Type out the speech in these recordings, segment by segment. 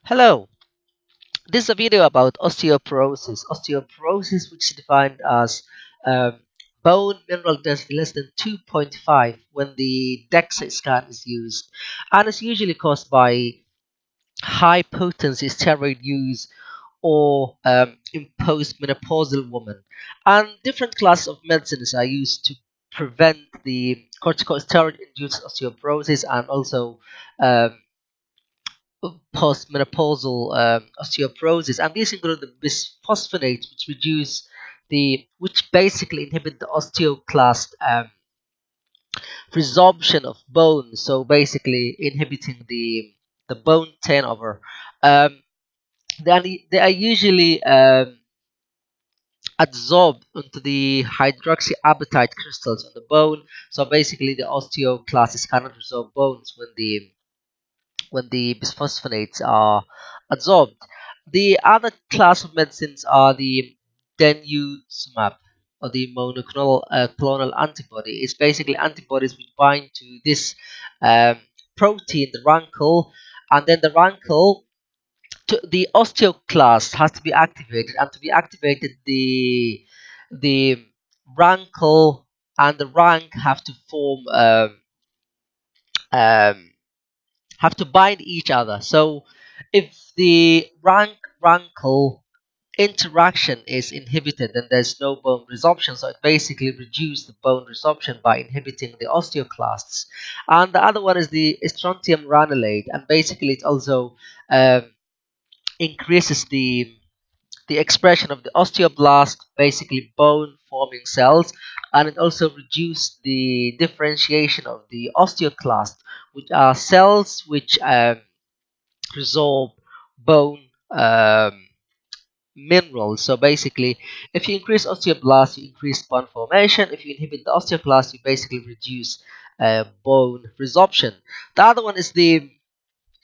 Hello, this is a video about osteoporosis. Osteoporosis, which is defined as um, bone mineral density less than 2.5 when the DEXA scan is used, and it's usually caused by high potency steroid use or in postmenopausal women. And different classes of medicines are used to prevent the corticosteroid-induced osteoporosis and also um, postmenopausal osteoporosis, and these include the bisphosphonates, which basically inhibit the osteoclast resorption of bone, so basically inhibiting the bone turnover. Um, they are usually adsorbed into the hydroxyapatite crystals on the bone, so basically the osteoclasts cannot resorb bones when the bisphosphonates are adsorbed. The other class of medicines are the denosumab or the monoclonal clonal antibody. It's basically antibodies which bind to this um, protein, the rankle, and then the osteoclast has to be activated, and to be activated, the rankle and the rank um, have to bind each other. So if the rankle interaction is inhibited, then there's no bone resorption. So it basically reduces the bone resorption by inhibiting the osteoclasts. And the other one is the strontium ranulate, and basically it also um, increases the expression of the osteoblast, basically bone forming cells, and it also reduces the differentiation of the osteoclast, which are cells which resorb bone minerals. So basically, if you increase osteoblast, you increase bone formation. If you inhibit the osteoclast, you basically reduce bone resorption. The other one is the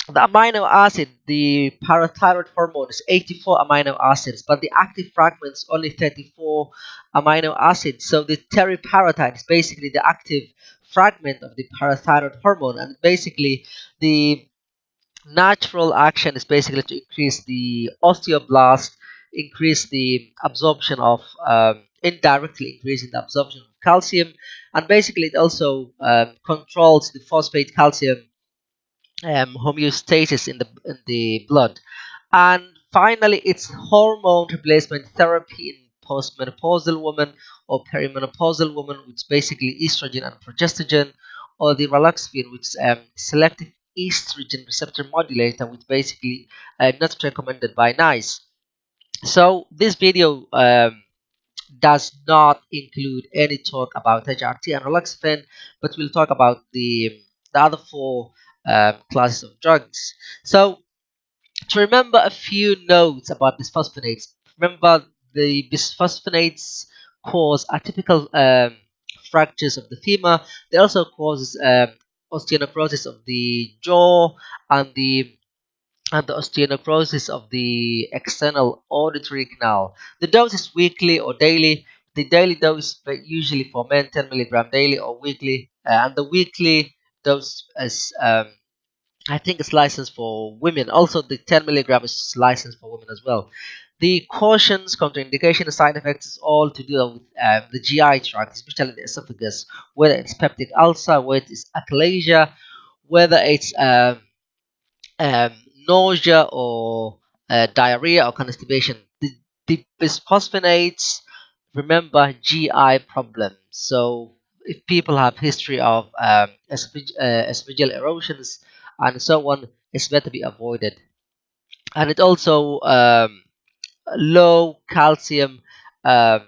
amino acid. The parathyroid hormone is 84 amino acids, but the active fragments only 34 amino acids. So the teriparatide is basically the active fragment of the parathyroid hormone, and basically the natural action is basically to increase the osteoblast, increase the absorption of indirectly increasing the absorption of calcium, and basically it also controls the phosphate calcium homeostasis in the blood. And finally, it's hormone replacement therapy in postmenopausal women or perimenopausal women, which is basically estrogen and progestogen, or the raloxifene, which is selective estrogen receptor modulator, which basically not recommended by NICE. So this video does not include any talk about HRT and raloxifene, but we'll talk about the other four classes of drugs. So to remember a few notes about bisphosphonates. Remember, the bisphosphonates cause atypical fractures of the femur. They also cause osteonecrosis of the jaw and the osteonecrosis of the external auditory canal. The dose is weekly or daily. The daily dose, but usually for men, 10 milligram daily or weekly, and the weekly dose is I think it's licensed for women. Also, the 10 milligram is licensed for women as well. The cautions, contraindication, and side effects is all to do with the GI tract, especially the esophagus, whether it's peptic ulcer, whether it's achalasia, whether it's um, nausea or diarrhea or constipation. The bisphosphonates, remember, GI problems. So if people have history of esophageal erosions and so on, it's better be avoided. And it also low calcium um,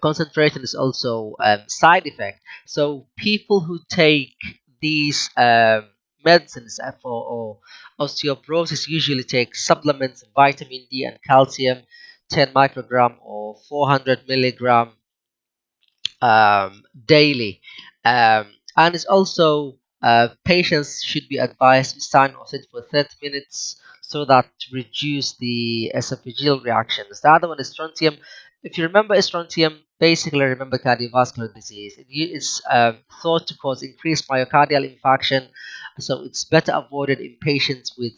concentration is also side effect. So people who take these medicines for osteoporosis usually take supplements, vitamin D and calcium, 10 microgram or 400 milligram daily. And it's also patients should be advised to stand on it for 30 minutes so that to reduce the esophageal reactions. The other one is strontium. If you remember strontium, basically remember cardiovascular disease. It's thought to cause increased myocardial infarction, so it's better avoided in patients with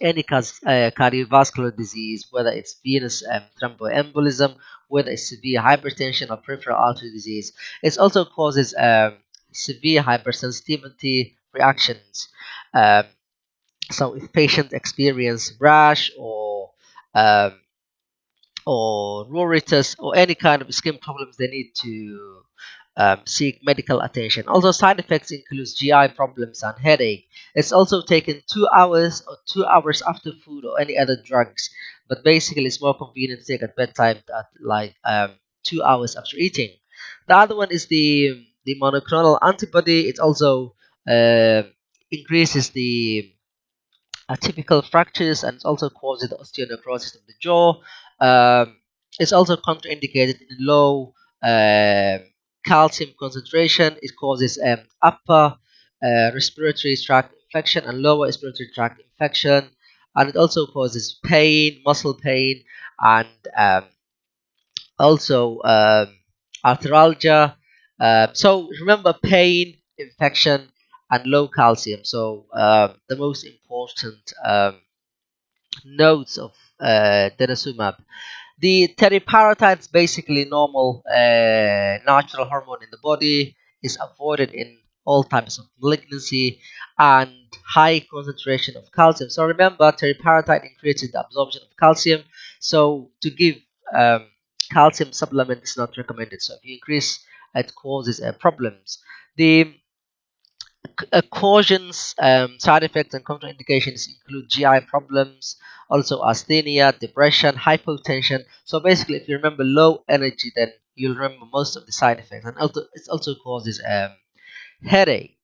any cardiovascular disease, whether it's venous thromboembolism, whether it's severe hypertension or peripheral artery disease. It also causes severe hypersensitivity reactions. Um, so if patients experience rash um, or pruritus or any kind of skin problems, they need to seek medical attention. Also, side effects include GI problems and headache. It's also taken 2 hours or 2 hours after food or any other drugs, but basically it's more convenient to take at bedtime at like 2 hours after eating. The other one is the monoclonal antibody. It also uh, increases the atypical fractures and it also causes the osteonecrosis of the jaw. Um, it's also contraindicated in low um calcium concentration. It causes upper respiratory tract infection and lower respiratory tract infection, and it also causes pain, muscle pain, and also arthralgia. So remember, pain, infection, and low calcium. So the most important nodes of denosumab. The teriparatide is basically normal natural hormone in the body, is avoided in all types of malignancy and high concentration of calcium. So remember, teriparatide increases the absorption of calcium. So to give um, calcium supplement is not recommended. So if you increase, it causes problems. The cautions, side effects, and contraindications include GI problems, also asthenia, depression, hypotension. So basically, if you remember low energy, then you'll remember most of the side effects, and also it also causes headache.